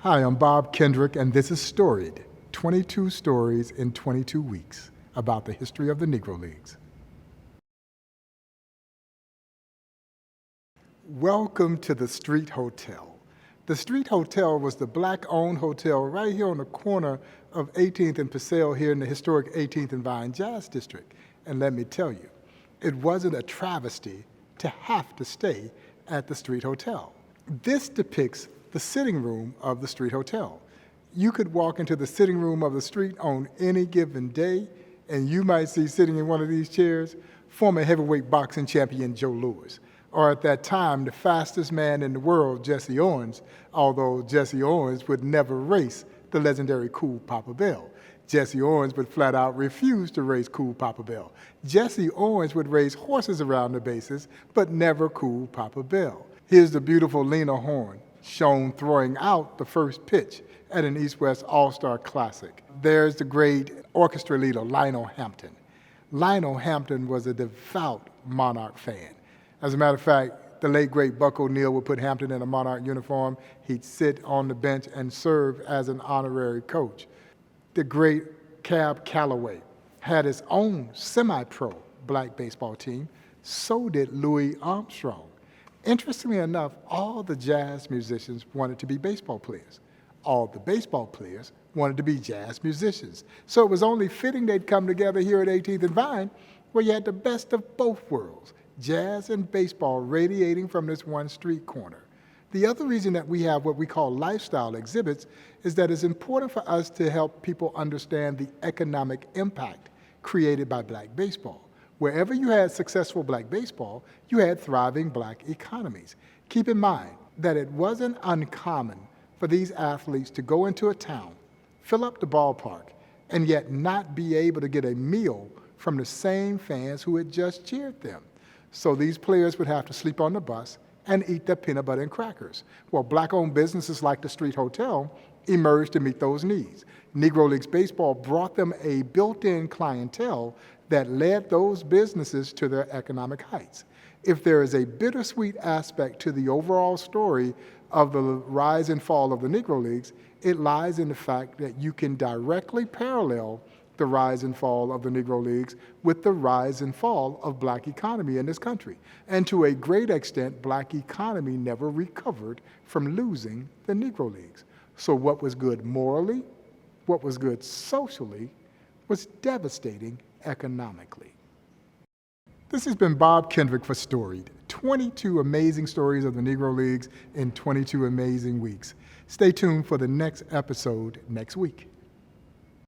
Hi, I'm Bob Kendrick, and this is Storied, 22 stories in 22 weeks about the history of the Negro Leagues. Welcome to the Street Hotel. The Street Hotel was the black-owned hotel right here on the corner of 18th and Purcell here in the historic 18th and Vine Jazz District. And let me tell you, it wasn't a travesty to have to stay at the Street Hotel. This depicts the sitting room of the Street Hotel. You could walk into the sitting room of the street on any given day, and you might see sitting in one of these chairs former heavyweight boxing champion Joe Louis, or at that time, the fastest man in the world, Jesse Owens, although Jesse Owens would never race the legendary Cool Papa Bell. Jesse Owens would flat out refuse to race Cool Papa Bell. Jesse Owens would race horses around the bases, but never Cool Papa Bell. Here's the beautiful Lena Horne, shown throwing out the first pitch at an East-West All-Star Classic. There's the great orchestra leader, Lionel Hampton. Lionel Hampton was a devout Monarch fan. As a matter of fact, the late, great Buck O'Neil would put Hampton in a Monarch uniform. He'd sit on the bench and serve as an honorary coach. The great Cab Calloway had his own semi-pro black baseball team. So did Louis Armstrong. Interestingly enough, all the jazz musicians wanted to be baseball players. All the baseball players wanted to be jazz musicians. So it was only fitting they'd come together here at 18th and Vine, where you had the best of both worlds, jazz and baseball radiating from this one street corner. The other reason that we have what we call lifestyle exhibits is that it's important for us to help people understand the economic impact created by black baseball. Wherever you had successful black baseball, you had thriving black economies. Keep in mind that it wasn't uncommon for these athletes to go into a town, fill up the ballpark, and yet not be able to get a meal from the same fans who had just cheered them. So these players would have to sleep on the bus and eat their peanut butter and crackers. Well, black-owned businesses like the Street Hotel emerged to meet those needs. Negro Leagues Baseball brought them a built-in clientele that led those businesses to their economic heights. If there is a bittersweet aspect to the overall story of the rise and fall of the Negro Leagues, it lies in the fact that you can directly parallel the rise and fall of the Negro Leagues with the rise and fall of black economy in this country. And to a great extent, black economy never recovered from losing the Negro Leagues. So what was good morally, what was good socially, was devastating economically. This has been Bob Kendrick for Storied, 22 amazing stories of the Negro Leagues in 22 amazing weeks. Stay tuned for the next episode next week.